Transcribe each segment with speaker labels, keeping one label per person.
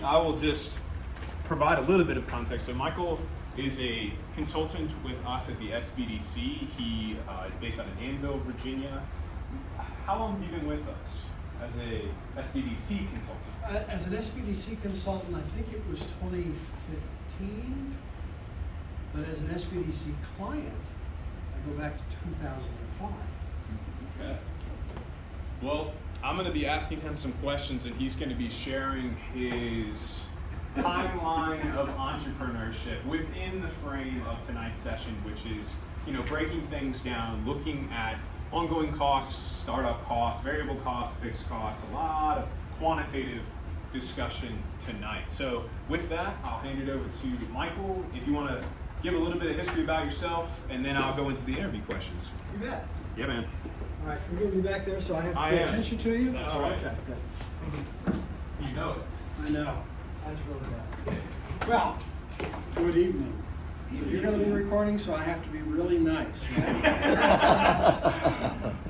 Speaker 1: I will just provide a little bit of context. So Michael is a consultant with us at the SBDC. He is based out of Danville, Virginia. How long have you been with us as a SBDC consultant?
Speaker 2: As an SBDC consultant, I think it was 2015. But as an SBDC client, I go back to 2005.
Speaker 1: Okay. Well, I'm going to be asking him some questions, and he's going to be sharing his timeline of entrepreneurship within the frame of tonight's session, which is, breaking things down, looking at ongoing costs, startup costs, variable costs, fixed costs, a lot of quantitative discussion tonight. So with that, I'll hand it over to Michael. If you want to give a little bit of history about yourself, and then I'll go into the interview questions.
Speaker 2: You bet.
Speaker 1: Yeah, man.
Speaker 2: All right, can you get me back there so I have to
Speaker 1: I
Speaker 2: pay
Speaker 1: am.
Speaker 2: attention to you?
Speaker 1: That's
Speaker 2: oh,
Speaker 1: right.
Speaker 2: Okay, good.
Speaker 1: You know it.
Speaker 2: I know. That's really bad. Well, good evening. So you're going to be recording, so I have to be really nice.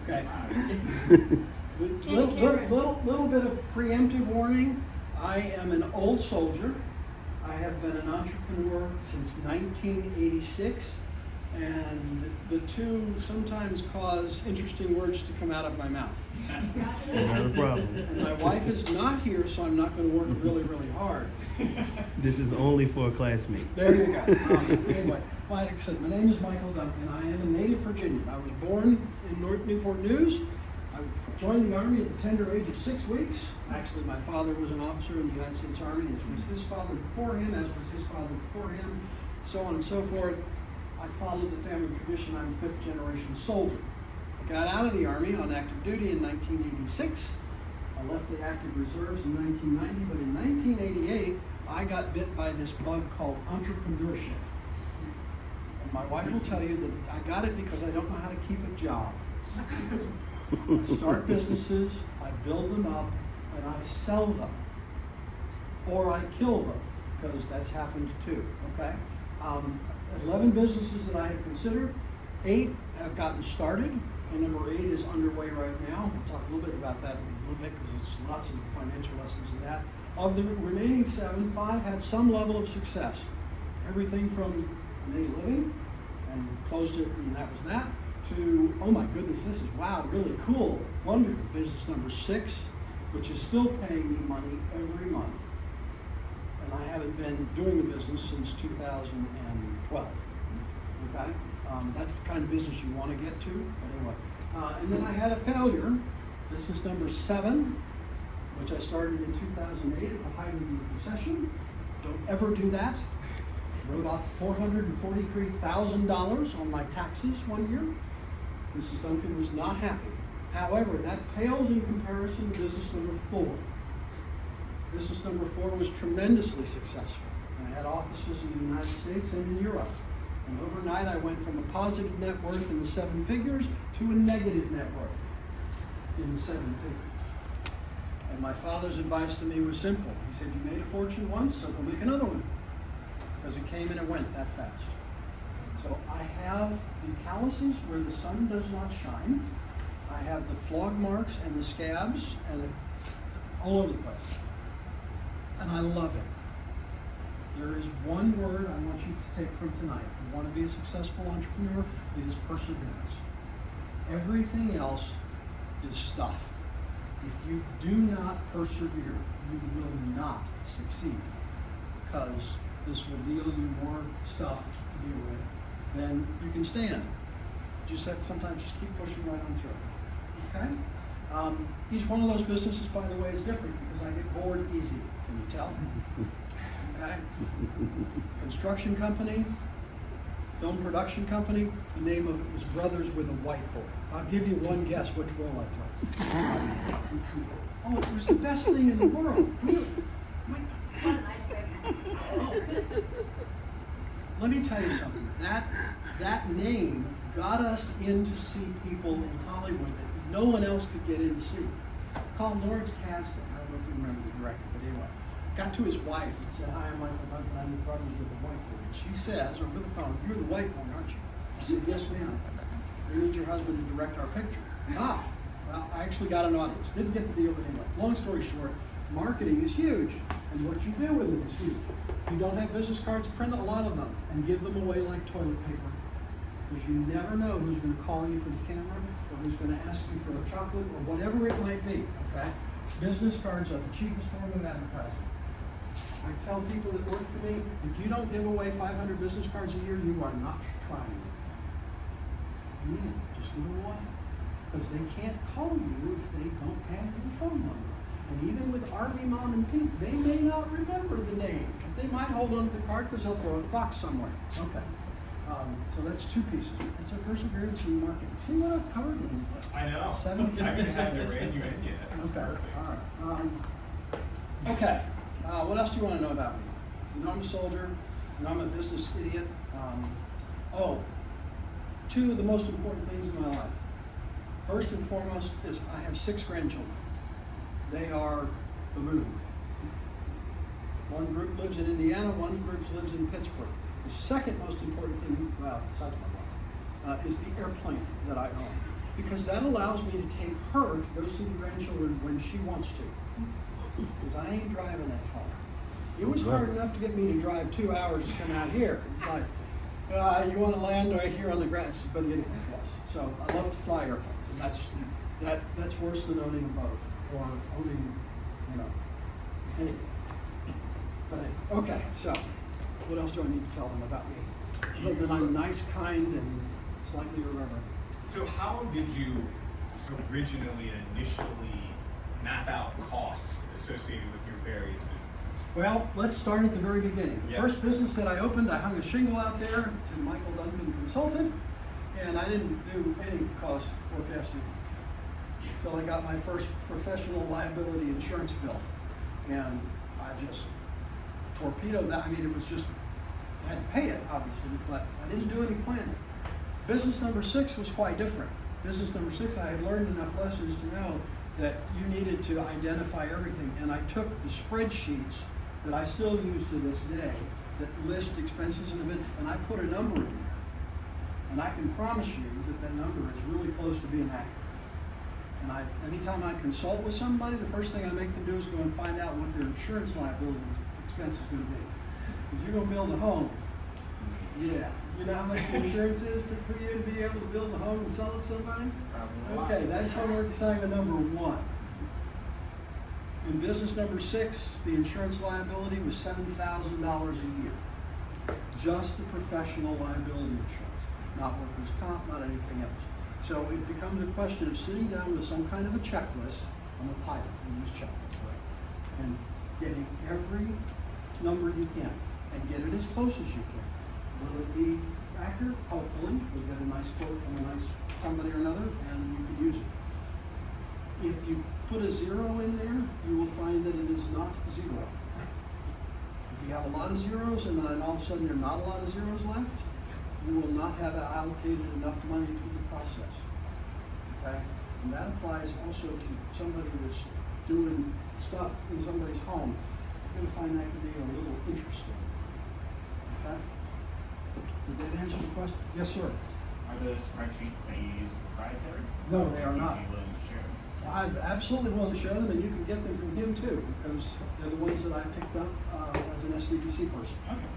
Speaker 2: Okay. Little bit of preemptive warning. I am an old soldier. I have been an entrepreneur since 1986, and the two sometimes cause interesting words to come out of my mouth.
Speaker 3: Not a problem.
Speaker 2: And my wife is not here, so I'm not going to work really, really hard.
Speaker 3: This is only for a classmate.
Speaker 2: There you go. Anyway, like I said, my name is Michael Duncan. I am a native Virginian. I was born in Newport News. I joined the Army at the tender age of 6 weeks. Actually, my father was an officer in the United States Army, as was his father before him, as was his father before him, so on and so forth. I followed the family tradition. I'm a 5th generation soldier. I got out of the Army on active duty in 1986. I left the active reserves in 1990, but in 1988, I got bit by this bug called entrepreneurship. And my wife will tell you that I got it because I don't know how to keep a job. I start businesses, I build them up, and I sell them. Or I kill them, because that's happened too, okay? 11 businesses that I have considered, 8 have gotten started, and number 8 is underway right now. We'll talk a little bit about that in a little bit, because it's lots of financial lessons in that. Of the remaining 7, 5 had some level of success. Everything from made a living, and closed it, and that was that, to, oh my goodness, this is, wow, really cool, wonderful business number 6, which is still paying me money every month. And I haven't been doing the business since 2012, okay? That's the kind of business you want to get to, but anyway. And then I had a failure, business number 7, which I started in 2008 at the height of the recession. Don't ever do that. Wrote off $443,000 on my taxes one year. Mrs. Duncan was not happy. However, that pales in comparison to business number 4. Business number 4 was tremendously successful. I had offices in the United States and in Europe. And overnight I went from a positive net worth in the 7 figures to a negative net worth in the 7 figures. And my father's advice to me was simple. He said, you made a fortune once, so go make another one. Because it came and it went that fast. So I have the calluses where the sun does not shine. I have the flog marks and the scabs and all over the place. And I love it. There is one word I want you to take from tonight. If you want to be a successful entrepreneur, it is perseverance. Everything else is stuff. If you do not persevere, you will not succeed, because this will deal you more stuff to deal with than you can stand. You just have to sometimes just keep pushing right on through. Okay? Each one of those businesses, by the way, is different because I get bored easy. Can you tell? Okay? Construction company, film production company. The name of it was Brothers with a Whiteboard. I'll give you one guess which role I played. Oh, it was the best thing in the world.
Speaker 4: What a nice baby.
Speaker 2: Let me tell you something. That name got us in to see people in Hollywood that no one else could get in to see. Called Lawrence Kasdan. I don't know if you remember the director, but anyway. Got to his wife and said, hi, I'm Michael Duncan. I'm the Brothers with the Whiteboard. And she says, over the phone, you're the white boy, aren't you? I said, yes, ma'am. We need your husband to direct our picture. Ah, well, I actually got an audience. Didn't get the deal, but anyway. Long story short, Marketing is huge, and what you do with it is huge. If you don't have business cards, print a lot of them and give them away like toilet paper. Because you never know who's going to call you for the camera or who's going to ask you for a chocolate or whatever it might be, okay? Business cards are the cheapest form of advertising. I tell people that work for me, if you don't give away 500 business cards a year, you are not trying. Just give them away. Because they can't call you if they don't have your phone number. And even with RV Mom and Pete, they may not remember the name. But they might hold on to the card because they'll throw it in a box somewhere. Okay. So that's two pieces. It's a perseverance in marketing. See what I've covered in
Speaker 1: I know.
Speaker 2: 70
Speaker 1: I haven't read you in yet. That's
Speaker 2: Okay.
Speaker 1: perfect.
Speaker 2: All right. Okay. What else do you want to know about me? You know I'm a soldier. You know I'm a business idiot. Two of the most important things in my life. First and foremost is I have 6 grandchildren. They are the moon. One group lives in Indiana, one group lives in Pittsburgh. The second most important thing, well, besides my wife, is the airplane that I own. Because that allows me to take her to go see the grandchildren when she wants to. Because I ain't driving that far. It was hard enough to get me to drive 2 hours to come out here. It's like, you want to land right here on the grass, but anyway, yes. So I love to fly airplanes. And that's worse than owning a boat or owning, anything. But anyway, okay, so what else do I need to tell them about me? That I'm nice, kind, and slightly irreverent.
Speaker 1: So how did you originally and initially map out costs associated with your various businesses?
Speaker 2: Well, let's start at the very beginning. The
Speaker 1: Yeah.
Speaker 2: first business that I opened, I hung a shingle out there to Michael Duncan Consultant, and I didn't do any cost forecasting until I got my first professional liability insurance bill. And I just torpedoed that. I mean, it was just, I had to pay it, obviously, but I didn't do any planning. Business number 6 was quite different. Business number 6, I had learned enough lessons to know that you needed to identify everything. And I took the spreadsheets that I still use to this day that list expenses in the business, and I put a number in there. And I can promise you that that number is really close to being accurate. And anytime I consult with somebody, the first thing I make them do is go and find out what their insurance liability expense is going to be. Because you're going to build a home. Yeah. You know how much the insurance is for you to be able to build a home and sell it to somebody? Okay, that's homework assignment number 1. In business number 6, the insurance liability was $7,000 a year. Just the professional liability insurance, not workers' comp, not anything else. So it becomes a question of sitting down with some kind of a checklist. I'm a pilot, we use checklists, right? And getting every number you can, and get it as close as you can. Will it be accurate? Hopefully. We'll get a nice quote from a nice somebody or another, and you can use it. If you put a 0 in there, you will find that it is not 0. If you have a lot of zeros and then all of a sudden there are not a lot of zeros left, you will not have allocated enough money to the process. Okay? And that applies also to somebody that's doing stuff in somebody's home. You're going to find that to be a little interesting. Okay? Did that answer the question? Yes, sir.
Speaker 5: Are the spreadsheets that you use proprietary?
Speaker 2: No, they are not.
Speaker 5: Are you willing to share them?
Speaker 2: I'm absolutely willing to share them, and you can get them from him too, because they're the ones that I picked up as an SVPC person.
Speaker 5: Okay.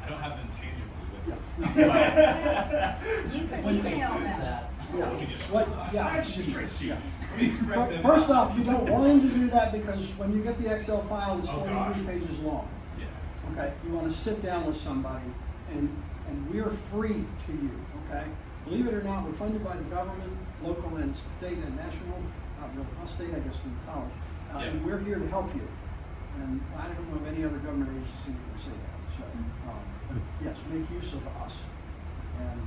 Speaker 1: I don't have them tangibly with me.
Speaker 2: Yeah.
Speaker 4: You can email them.
Speaker 1: We can just
Speaker 2: Spreadsheets.
Speaker 1: We spread them
Speaker 2: First
Speaker 1: out.
Speaker 2: off, you don't want him to do that because when you get the Excel file, it's
Speaker 1: Oh,
Speaker 2: 43
Speaker 1: gosh.
Speaker 2: pages long.
Speaker 1: Yeah.
Speaker 2: Okay, you want to sit down with somebody, and we're free to you. Okay, believe it or not, we're funded by the government, local and state and national. Not state, I guess, from college. And we're here to help you. And I don't know of any other government agency that can say that. So, but yes, make use of us, and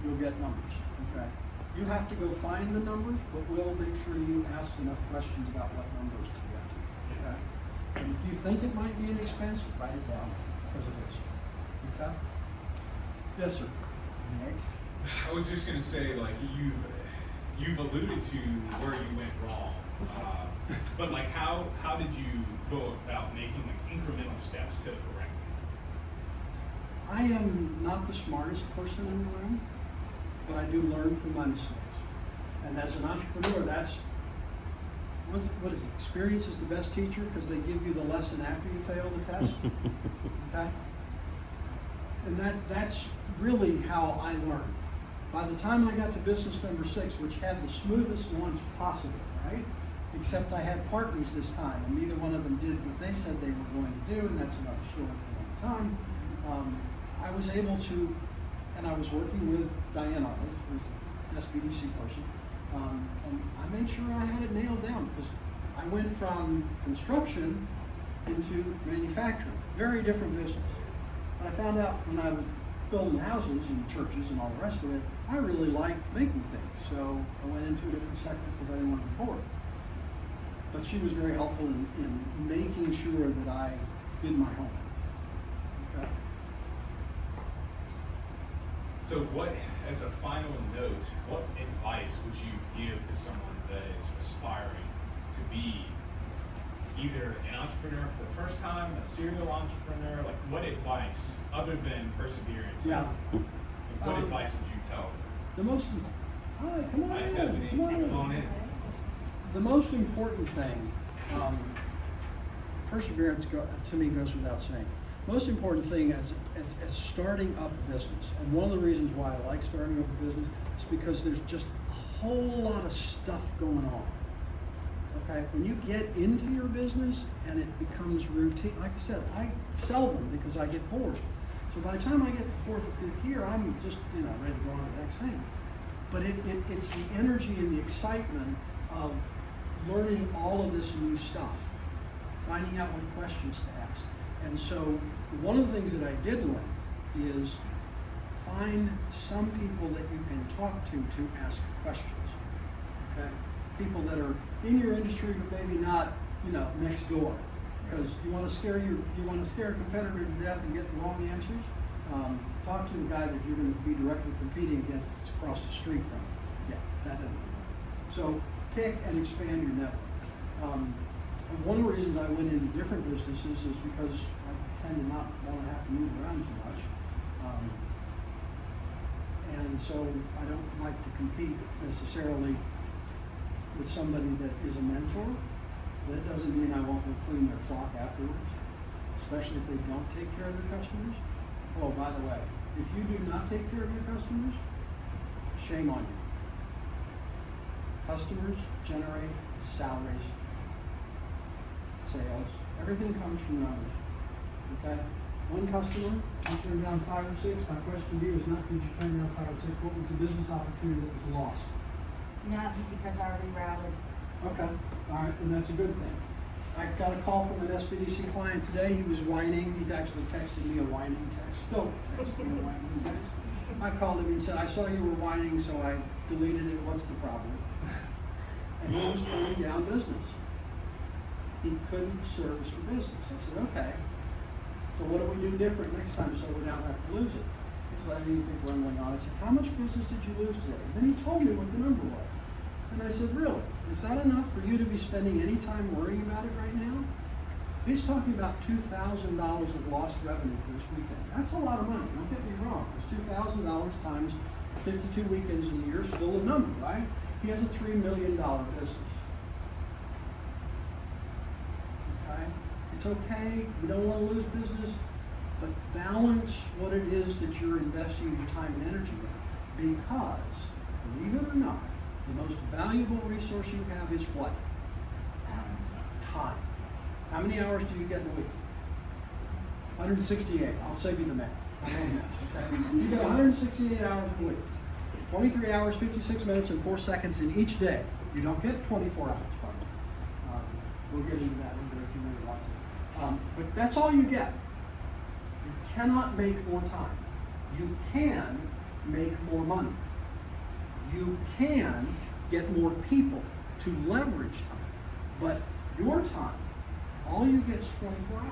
Speaker 2: you'll get numbers. Okay, you have to go find the numbers, but we'll make sure you ask enough questions about what numbers to get. Okay, and if you think it might be an expense, write it down because it is. Okay. Yes, sir. Next.
Speaker 1: I was just gonna say, like, you've alluded to where you went wrong, but like, how did you go about making like incremental steps to correct it?
Speaker 2: I am not the smartest person in the room, but I do learn from my mistakes. And as an entrepreneur, that's what is it? Experience is the best teacher because they give you the lesson after you fail the test. Okay? And that's really how I learned. By the time I got to business number 6, which had the smoothest launch possible, right? Except I had partners this time, and neither one of them did what they said they were going to do, and that's another story for another time. I was able to, and I was working with Diane Arnold, who's an SBDC person, and I made sure I had it nailed down because I went from construction into manufacturing, very different business. But I found out when I was building houses and churches and all the rest of it, I really liked making things. So I went into a different sector because I didn't want to be bored. But she was very helpful in making sure that I did my homework. Okay.
Speaker 1: So what, as a final note, what advice would you give to someone that is aspiring to be either an entrepreneur for the first time, a serial entrepreneur? Like, what advice, other than perseverance?
Speaker 2: Yeah.
Speaker 1: What advice would you tell?
Speaker 2: The most, hi, come on
Speaker 1: Hi,
Speaker 2: in,
Speaker 1: Stephanie.
Speaker 2: come on
Speaker 1: Come
Speaker 2: in.
Speaker 1: on in.
Speaker 2: The most important thing, perseverance to me goes without saying. Most important thing as starting up a business, and one of the reasons why I like starting up a business is because there's just a whole lot of stuff going on. Okay, when you get into your business and it becomes routine, like I said, I sell them because I get bored. So by the time I get to 4th or 5th year, I'm just ready to go on to the next thing. But it's the energy and the excitement of learning all of this new stuff, finding out what questions to ask. And so one of the things that I did learn is find some people that you can talk to ask questions. Okay? People that are in your industry but maybe not, next door. Because you want to scare a competitor to death and get the wrong answers. Talk to the guy that you're going to be directly competing against that's across the street from you. Yeah, that doesn't work. So pick and expand your network. And one of the reasons I went into different businesses is because I tend to not want to have to move around too much. And so I don't like to compete necessarily with somebody that is a mentor. That doesn't mean I won't go clean their clock afterwards, especially if they don't take care of their customers. Oh, by the way, if you do not take care of your customers, shame on you. Customers generate salaries, sales, everything comes from numbers. Okay? One customer, you turned down 5 or 6. My question to you is not did you turn down 5 or 6, what was the business opportunity that was lost?
Speaker 4: Not because I rerouted.
Speaker 2: Okay, all right, and that's a good thing. I got a call from an SBDC client today. He was whining. He actually texted me a whining text. Don't text me a whining text. I called him and said, I saw you were whining, so I deleted it. What's the problem? And he was turning down business. He couldn't service the business. I said, okay, so what do we do different next time so we don't have to lose it? He said, I didn't think rumbling on. I said, how much business did you lose today? And then he told me what the number was. And I said, really? Is that enough for you to be spending any time worrying about it right now? He's talking about $2,000 of lost revenue for this weekend. That's a lot of money, don't get me wrong. It's $2,000 times 52 weekends in a year, still a number, right? He has a $3 million business. Okay? It's okay, we don't want to lose business, but balance what it is that you're investing your time and energy in. Because, believe it or not, the most valuable resource you have is what? Time. How many hours do you get in a week? 168. I'll save you the math. I know math. You get 168 hours a week. 23 hours, 56 minutes, and 4 seconds in each day. You don't get 24 hours, by the way. We'll get into that later if you really want to. But that's all you get. You cannot make more time. You can make more money. You can get more people to leverage time, but your time, all you get is 24 hours.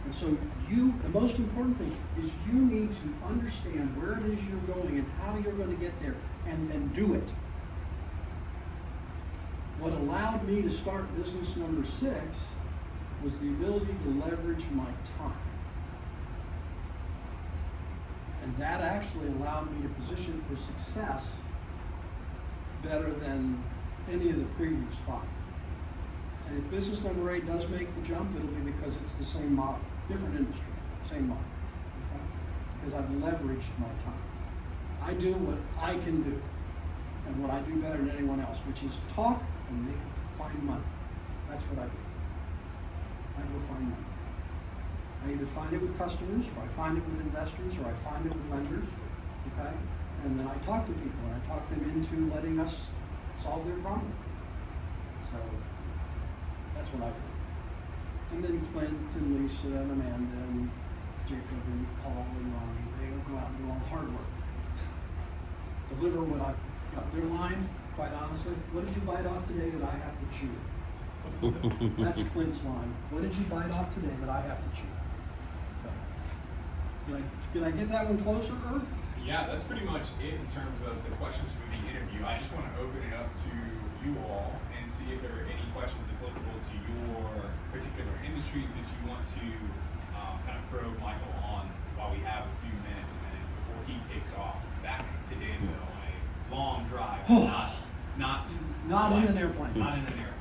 Speaker 2: And so the most important thing is you need to understand where it is you're going and how you're going to get there and then do it. What allowed me to start business number 6 was the ability to leverage my time. And that actually allowed me to position for success better than any of the previous 5. And if business number 8 does make the jump, it'll be because it's the same model, different industry, same model. Okay? Because I've leveraged my time. I do what I can do and what I do better than anyone else, which is talk and find money. That's what I do. I go find money. I either find it with customers, or I find it with investors, or I find it with lenders, okay? And then I talk to people, and I talk them into letting us solve their problem. So, that's what I do. And then Clint and Lisa and Amanda and Jacob and Paul and Ronnie, they go out and do all the hard work. Deliver what I've got. Their line, quite honestly, what did you bite off today that I have to chew? That's Clint's line. What did you bite off today that I have to chew? So, did I get that one closer, Herb?
Speaker 1: Yeah, that's pretty much it in terms of the questions for the interview. I just want to open it up to you all and see if there are any questions applicable to your particular industries that you want to kind of probe Michael on while we have a few minutes and before he takes off back to Danville on a long drive, not
Speaker 2: Not in an
Speaker 1: flights,
Speaker 2: airplane.
Speaker 1: Not in an airplane.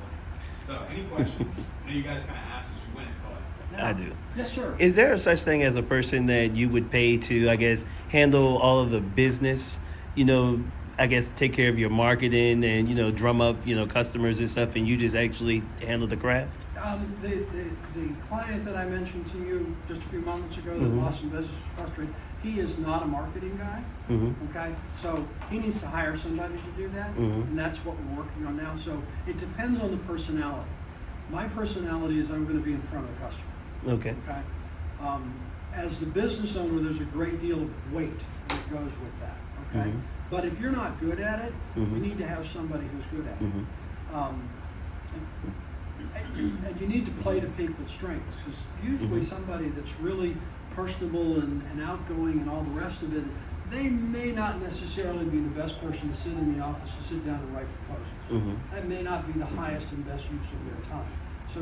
Speaker 1: So, any questions? I know you guys kind of asked as you went, but
Speaker 3: I do.
Speaker 2: Yes, sir.
Speaker 3: Is there a such thing as a person that you would pay to, I guess, handle all of the business, I guess take care of your marketing and, drum up, customers and stuff, and you just actually handle the craft?
Speaker 2: The client that I mentioned to you just a few moments ago that
Speaker 3: Mhm.
Speaker 2: lost some business, was frustrated, he is not a marketing guy,
Speaker 3: Mm-hmm.
Speaker 2: okay? So he needs to hire somebody to do that,
Speaker 3: Mhm.
Speaker 2: and that's what we're working on now. So it depends on the personality. My personality is I'm gonna be in front of the customer,
Speaker 3: Okay.
Speaker 2: okay? As the business owner, there's a great deal of weight that goes with that, okay?
Speaker 3: Mhm.
Speaker 2: But if you're not good at it,
Speaker 3: Mhm.
Speaker 2: you need to have somebody who's good at it.
Speaker 3: Mhm.
Speaker 2: And you need to play to people's strengths, because usually
Speaker 3: Mhm.
Speaker 2: somebody that's really personable and outgoing and all the rest of it, they may not necessarily be the best person to sit in the office to sit down and write proposals.
Speaker 3: Mhm.
Speaker 2: That may not be the highest and best use of their time. So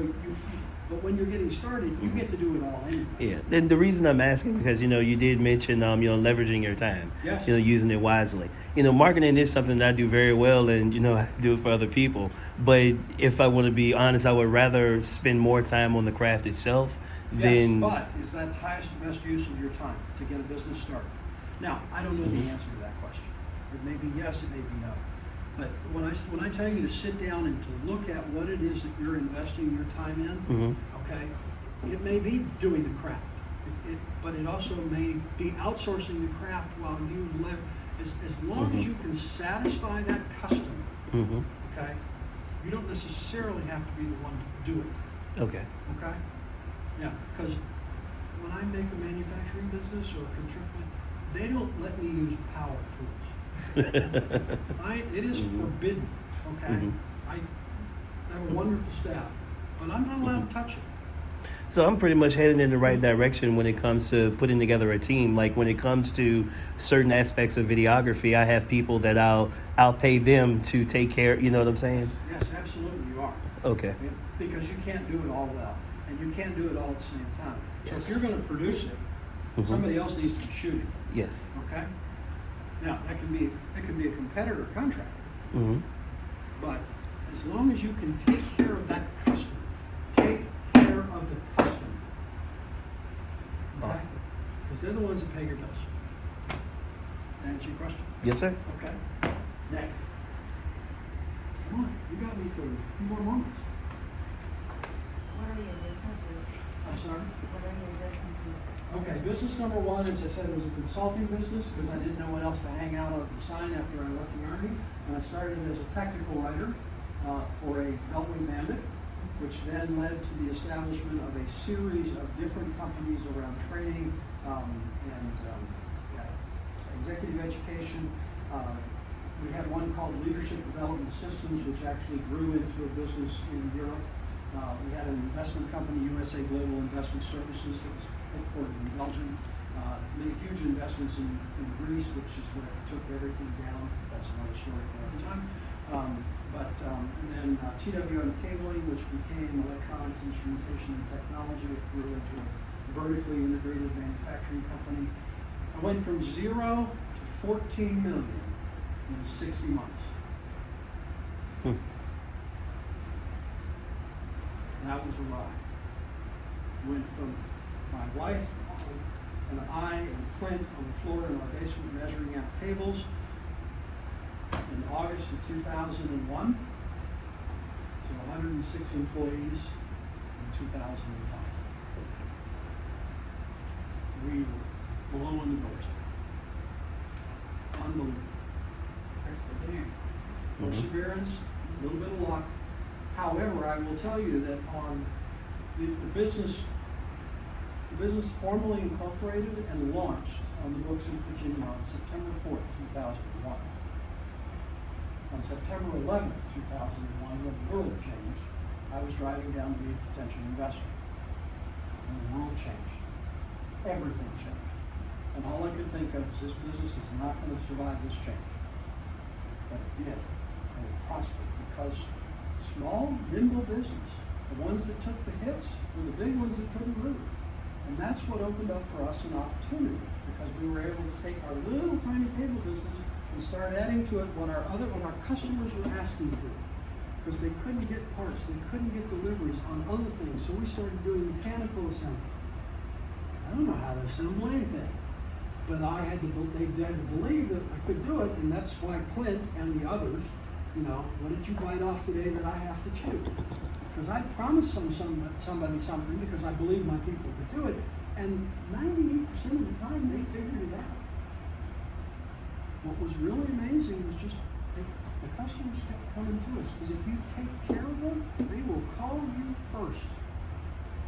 Speaker 2: but when you're getting started, you get to do it all anyway.
Speaker 3: Yeah. Then the reason I'm asking because you did mention leveraging your time.
Speaker 2: Yes.
Speaker 3: Using it wisely. Marketing is something that I do very well, and I do it for other people. But if I want to be honest, I would rather spend more time on the craft itself than.
Speaker 2: Yes, but is that highest and best use of your time to get a business started? Now, I don't know the answer to that question. It may be yes, it may be no. But when I tell you to sit down and to look at what it is that you're investing your time in,
Speaker 3: Mhm.
Speaker 2: okay, it may be doing the craft, but it also may be outsourcing the craft while you live. As long as
Speaker 3: Mhm.
Speaker 2: you can satisfy that customer,
Speaker 3: Mhm.
Speaker 2: okay, you don't necessarily have to be the one to do it.
Speaker 3: Okay.
Speaker 2: Okay? Yeah, because when I make a manufacturing business or a construction, they don't let me use power tools. It is
Speaker 3: Mhm.
Speaker 2: forbidden, okay?
Speaker 3: Mhm.
Speaker 2: I have a wonderful staff, but I'm not allowed to touch it.
Speaker 3: So I'm pretty much heading in the right direction when it comes to putting together a team. Like when it comes to certain aspects of videography, I have people that I'll pay them to take care. You know what I'm saying?
Speaker 2: Yes, absolutely you are.
Speaker 3: Okay.
Speaker 2: Yeah, because you can't do it all well, and you can't do it all at the same time. So
Speaker 3: Yes.
Speaker 2: if you're going to produce it,
Speaker 3: Mhm.
Speaker 2: somebody else needs to be shooting it,
Speaker 3: Yes.
Speaker 2: okay? Now, that can be a competitor contractor.
Speaker 3: Hmm.
Speaker 2: But as long as you can take care of that customer, take care of the customer.
Speaker 3: Awesome.
Speaker 2: Because they're the ones that pay your bills. Answer your question?
Speaker 3: Yes, sir.
Speaker 2: Okay. Next. Come on, you got me for a few more moments.
Speaker 4: What are your businesses?
Speaker 2: I'm sorry.
Speaker 4: What are your businesses?
Speaker 2: Okay, business number 1, as I said, was a consulting business because I didn't know what else to hang out on the sign after I left the Army. And I started as a technical writer for a Beltway Bandit, which then led to the establishment of a series of different companies around training and executive education. We had one called Leadership Development Systems, which actually grew into a business in Europe. We had an investment company, USA Global Investment Services, that was headquartered in Belgium. Made huge investments in Greece, which is where it took everything down. That's another story for another time. And then TWM Cabling, which became Electronics Instrumentation and Technology. It grew into a vertically integrated manufacturing company. I went from 0 to 14 million in 60 months.
Speaker 3: Hmm.
Speaker 2: that was a ride. Went from my wife and I and Clint on the floor in our basement measuring out cables in August of 2001 to 106 employees in 2005. We were blowing the doors out. Unbelievable.
Speaker 4: Perseverance.
Speaker 2: Perseverance, a little bit of luck. However, I will tell you that on the business formally incorporated and launched on the books in Virginia on September 4th, 2001. On September 11th, 2001, when the world changed, I was driving down to meet a potential investor. And the world changed. Everything changed. And all I could think of is this business is not going to survive this change. But it did. And it prospered because small, nimble business, the ones that took the hits were the big ones that couldn't move. And that's what opened up for us an opportunity because we were able to take our little tiny cable business and start adding to it what our customers were asking for. Because they couldn't get parts, they couldn't get deliveries on other things. So we started doing mechanical assembly. I don't know how to assemble anything. But they had to believe that I could do it, and that's why Clint and the others, what did you bite off today that I have to chew? Because I promised somebody something because I believed my people could do it, and 98% of the time they figured it out. What was really amazing was just the customers kept coming to us, because if you take care of them, they will call you first.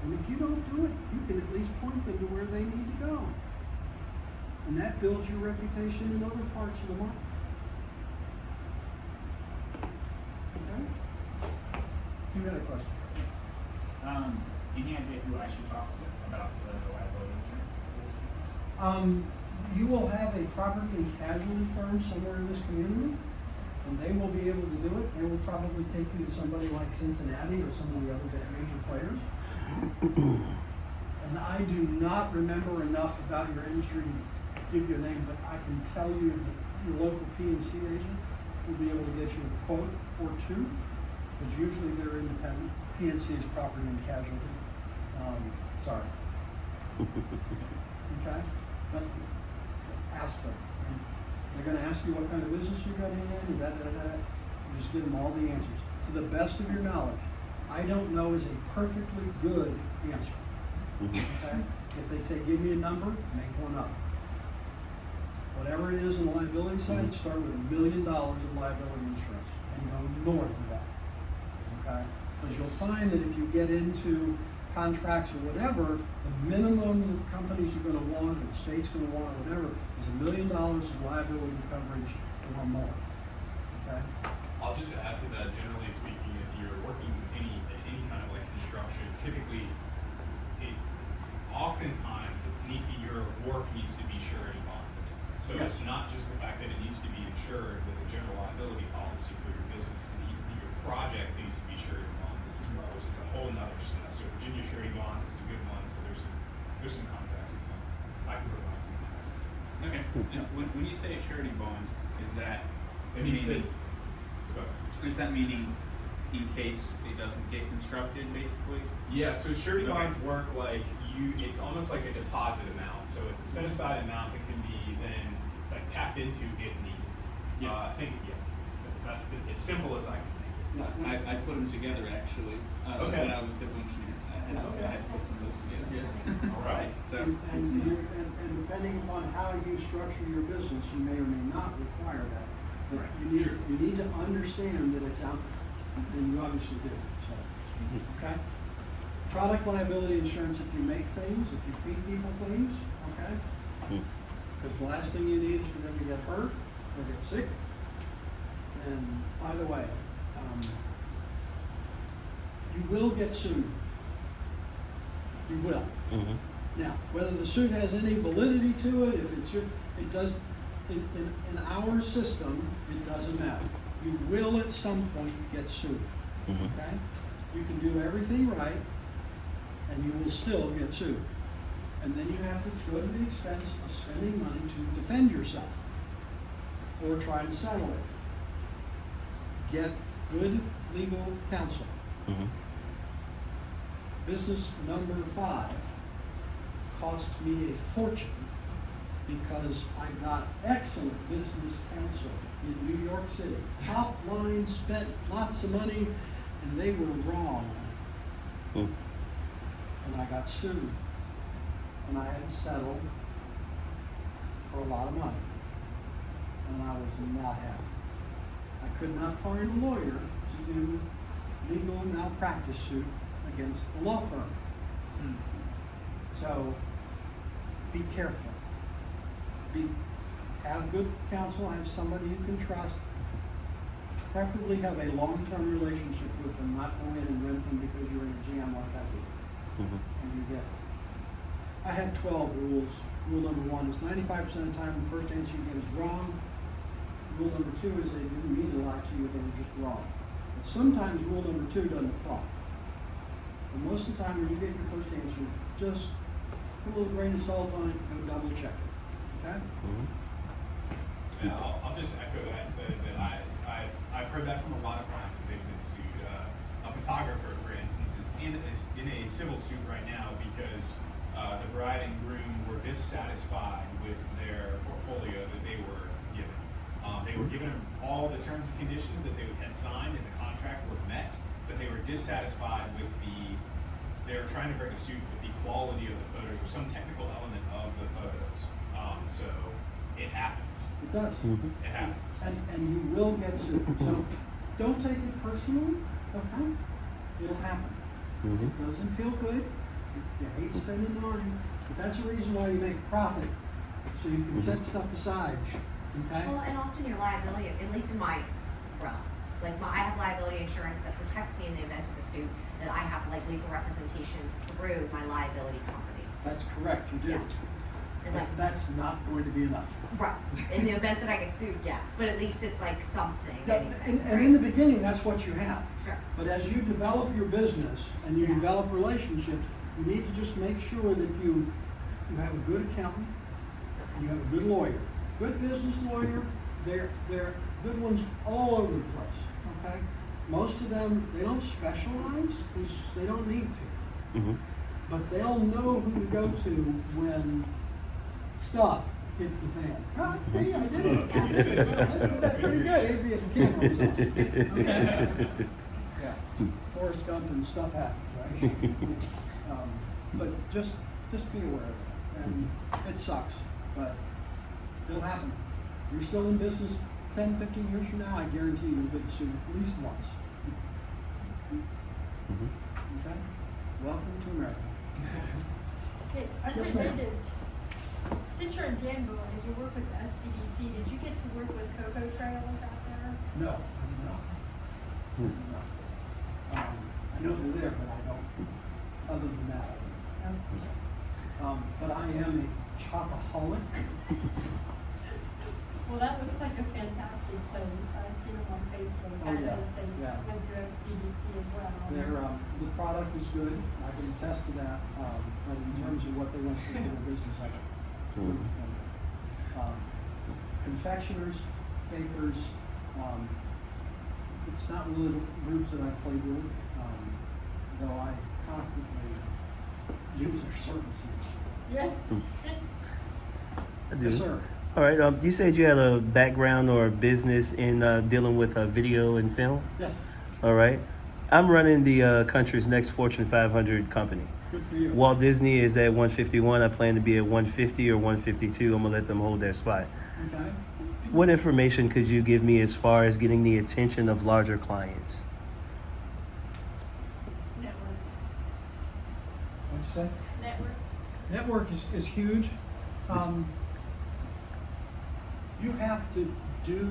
Speaker 2: And if you don't do it, you can at least point them to where they need to go. And that builds your reputation in other parts of the market. Okay? You had a question?
Speaker 5: Any idea who I should talk to about the liability insurance?
Speaker 2: You will have a property and casualty firm somewhere in this community, and they will be able to do it. They will probably take you to somebody like Cincinnati or some of the other major players. And I do not remember enough about your industry to give you a name, but I can tell you that your local P&C agent will be able to get you a quote or two, because usually they're independent. P&C is property and casualty. Sorry. Okay? But ask them. And they're going to ask you what kind of business you're running in, and You just give them all the answers. To the best of your knowledge, I don't know is a perfectly good answer. Okay? If they say, give me a number, make one up. Whatever it is on the liability side, start with $1 million of liability insurance and go north of that. Okay? Because you'll find that if you get into contracts or whatever, the minimum that companies are going to want, or the state's going to want, or whatever, is $1 million of liability coverage or more. Okay?
Speaker 1: I'll just add to that, generally speaking, if you're working any kind of like construction, typically, oftentimes your work needs to be surety bonded. So
Speaker 2: Yes.
Speaker 1: It's not just the fact that it needs to be insured with a general liability policy for your business. Your project needs to be surety bonded as well, which is a whole nother step. So Virginia surety bonds is a good one. So there's some context and some. I can provide some context.
Speaker 5: Okay. And when you say a surety bond, is that
Speaker 1: It means that.
Speaker 5: meaning,
Speaker 1: So,
Speaker 5: is that meaning in case it doesn't get constructed, basically?
Speaker 1: yeah, so surety
Speaker 5: Okay.
Speaker 1: bonds work like it's almost like a deposit amount. So it's a set aside amount that can be then like tapped into if needed.
Speaker 5: Yeah.
Speaker 1: I think, that's as simple as I can make it.
Speaker 5: I put them together actually
Speaker 1: Okay.
Speaker 5: when I was civil engineer. I had put some of those together. Yeah.
Speaker 1: All right.
Speaker 5: So
Speaker 2: And depending upon how you structure your business, you may or may not require that. But
Speaker 1: Right.
Speaker 2: you
Speaker 1: Sure.
Speaker 2: need to understand that it's out there, and you obviously do. So, okay. Product liability insurance, if you make things, if you feed people things, okay? Because the last thing you need is for them to get hurt or get sick. And by the way, you will get sued. You will. Now, whether the suit has any validity to it, if it's it does, in our system, it doesn't matter. You will at some point get sued. Okay? You can do everything right, and you will still get sued. And then you have to go to the expense of spending money to defend yourself or try to settle it. Get good legal counsel. business number 5 cost me a fortune because I got excellent business counsel in New York City. Top line, spent lots of money, and they were wrong.
Speaker 3: Hmm.
Speaker 2: And I got sued. And I had to settle for a lot of money. And I was not happy. I could not find a lawyer to do legal malpractice suit against the law firm.
Speaker 5: Hmm.
Speaker 2: So be careful. Have good counsel, have somebody you can trust. Preferably have a long-term relationship with them, not go in and rent them because you're in a jam like I did.
Speaker 3: Mhm.
Speaker 2: And you get it. I have 12 rules. Rule number 1 is 95% of the time the first answer you get is wrong. Rule number 2 is they didn't mean to lie to you, they were just wrong. But sometimes rule number 2 doesn't apply. But most of the time when you get your first answer, just put a little grain of salt on it and go double check it. Okay?
Speaker 3: Mhm.
Speaker 1: Yeah, I'll just echo that and say that I've heard that from a lot of clients that they've been sued. A photographer, for instance, is in a civil suit right now because the bride and groom were dissatisfied with their portfolio that they were given. They were given all the terms and conditions that they had signed and the contract were met, but they were dissatisfied with they were trying to bring a suit with the quality of the photos or some technical element of the photos. So it happens.
Speaker 2: It does.
Speaker 3: Mhm.
Speaker 1: It happens.
Speaker 2: And you will get sued. So don't take it personally, okay? It'll happen.
Speaker 3: Mhm.
Speaker 2: It doesn't feel good. You hate spending the money, but that's the reason why you make a profit, so you can set stuff aside, okay?
Speaker 6: Well, and often your liability, at least in my realm, I have liability insurance that protects me in the event of a suit, that I have like legal representation through my liability company.
Speaker 2: That's correct, you do.
Speaker 6: Yeah. And
Speaker 2: But
Speaker 6: like,
Speaker 2: that's not going to be enough.
Speaker 6: right, in the event that I get sued, yes, but at least it's like something.
Speaker 2: And
Speaker 6: anything,
Speaker 2: in the
Speaker 6: right?
Speaker 2: beginning, that's what you have.
Speaker 6: Sure.
Speaker 2: But as you develop your business and you
Speaker 6: Yeah.
Speaker 2: develop relationships, you need to just make sure that you have a good accountant, you have a good lawyer, good business lawyer. They're good ones all over the place. Okay, most of them they don't specialize because they don't need to,
Speaker 3: Mhm.
Speaker 2: but they'll know who to go to when stuff hits the fan. Ah, see, I did it.
Speaker 1: You said so,
Speaker 2: I did that pretty good. Maybe if the camera was on. Okay. Yeah, Forrest Gump and stuff happens, right? But just be aware of it. And it sucks, but it'll happen. If you're still in business 10, 15 years from now, I guarantee you'll get sued at least once.
Speaker 3: Mhm.
Speaker 2: Okay? Welcome to America.
Speaker 7: Okay,
Speaker 2: Yes, ma'am.
Speaker 7: unrelated. Since you're in Danville and you work with the SBDC, did you get to work with Cocoa Trails out there?
Speaker 2: No, I do not. I do not. I know they're there, but I don't. Other than that, I don't. But I am a chocoholic.
Speaker 7: Well, that looks like a fantastic place. I've seen them on Facebook.
Speaker 2: Oh, yeah,
Speaker 7: They
Speaker 2: yeah.
Speaker 7: went through SBDC as well.
Speaker 2: The product is good. I can attest to that. But in terms of what they went through for their business, I don't. Confectioners, bakers, it's not really the groups that I played with, though I constantly use their services.
Speaker 7: Yeah.
Speaker 3: I do.
Speaker 2: Yes, sir.
Speaker 3: All right. You said you had a background or a business in dealing with video and film.
Speaker 2: Yes,
Speaker 3: All right. I'm running the country's next Fortune 500 company.
Speaker 2: good for you.
Speaker 3: Walt Disney is at 151. I plan to be at 150 or 152. I'm gonna let them hold their spot.
Speaker 2: Okay.
Speaker 3: What information could you give me as far as getting the attention of larger clients?
Speaker 7: Network.
Speaker 2: What'd you say?
Speaker 7: Network.
Speaker 2: Network is huge. You have to do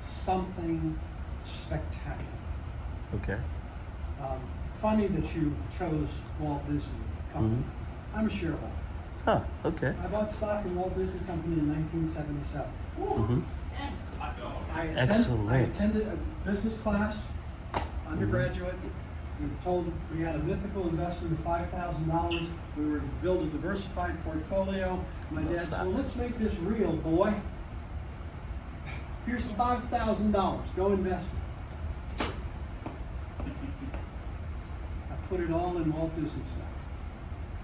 Speaker 2: something spectacular.
Speaker 3: Okay.
Speaker 2: Funny that you chose Walt Disney Company. I'm a shareholder.
Speaker 3: Huh. Okay.
Speaker 2: I bought stock in Walt Disney Company in 1977.
Speaker 3: Mhm.
Speaker 1: Hot dog.
Speaker 2: I
Speaker 3: Excellent.
Speaker 2: attended a business class, undergraduate. We were told we had a mythical investment of $5,000. We were to build a diversified portfolio. My
Speaker 3: No
Speaker 2: dad said, well,
Speaker 3: stocks.
Speaker 2: let's make this real, boy. Here's $5,000. Go invest it. I put it all in Walt Disney style.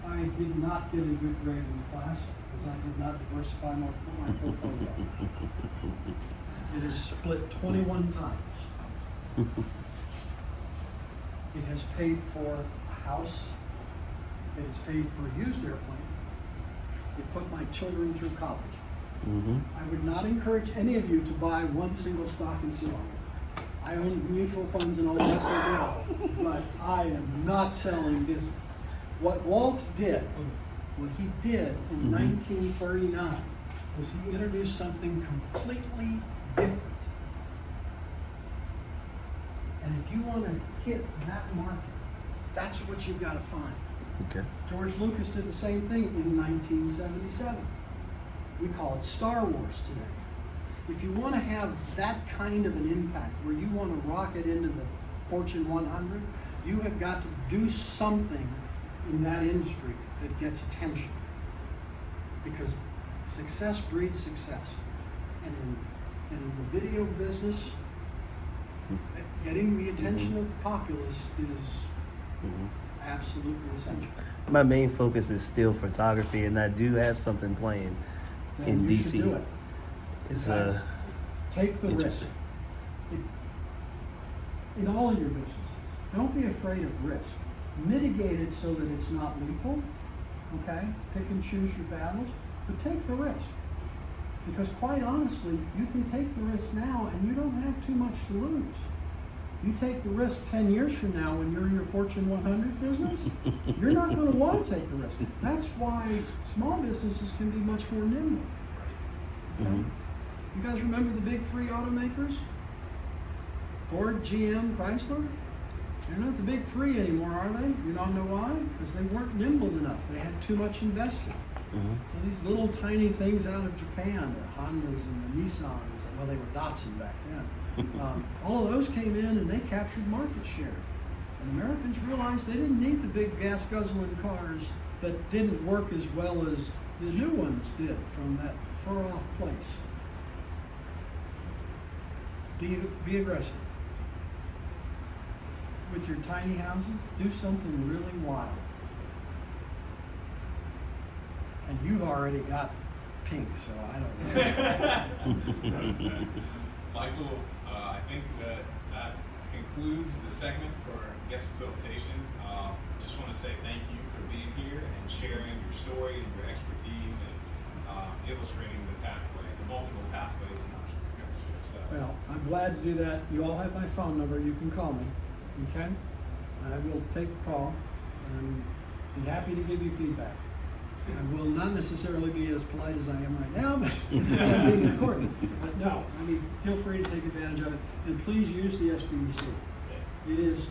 Speaker 2: I did not get a good grade in the class because I did not diversify my portfolio. It is split 21 times. It has paid for a house. It has paid for a used airplane. It put my children through college.
Speaker 3: Mm-hmm.
Speaker 2: I would not encourage any of you to buy one single stock and sit on it. I own mutual funds and all that stuff, but I am not selling Disney. What Walt did, what he did in 1939 was he introduced something completely different. And if you want to hit that market, that's what you've got to find.
Speaker 3: Okay.
Speaker 2: George Lucas did the same thing in 1977. We call it Star Wars today. If you want to have that kind of an impact where you want to rocket into the Fortune 100, you have got to do something in that industry that gets attention. Because success breeds success. And in the video business, getting the attention of the populace is absolutely essential.
Speaker 3: My main focus is still photography, and I do have something playing in
Speaker 2: Then you should
Speaker 3: DC.
Speaker 2: do it.
Speaker 3: It's
Speaker 2: Okay? Take the risk.
Speaker 3: interesting.
Speaker 2: In all of your businesses, don't be afraid of risk. Mitigate it so that it's not lethal, okay? Pick and choose your battles, but take the risk. Because quite honestly, you can take the risk now and you don't have too much to lose. You take the risk 10 years from now when you're in your Fortune 100 business, you're not going to want to take the risk. That's why small businesses can be much more nimble. Okay? You guys remember the big three automakers? Ford, GM, Chrysler? They're not the big three anymore, are they? You don't know why? Because they weren't nimble enough. They had too much invested. So these little tiny things out of Japan, the Hondas and the Nissans, well, they were Datsun back then. All of those came in and they captured market share. And Americans realized they didn't need the big gas guzzling cars that didn't work as well as the new ones did from that far off place. Be aggressive. With your tiny houses, do something really wild. And you've already got pink, so I don't know.
Speaker 1: Michael, I think that concludes the segment for guest facilitation. Just want to say thank you for being here and sharing your story and your expertise and illustrating the pathway, the multiple pathways in entrepreneurship. So,
Speaker 2: Well, I'm glad to do that. You all have my phone number. You can call me. Okay? I will take the call and be happy to give you feedback. I will not necessarily be as polite as I am right now, but I'm being recorded. But no, I mean, feel free to take advantage of it. And please use the SBDC. It is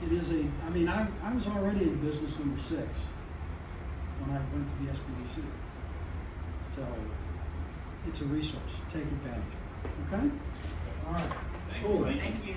Speaker 2: I mean, I was already in business number 6 when I went to the SBDC. So it's a resource. Take advantage of it. Okay? All right.
Speaker 1: thank you.
Speaker 2: Cool.
Speaker 1: Mike.
Speaker 5: Thank you.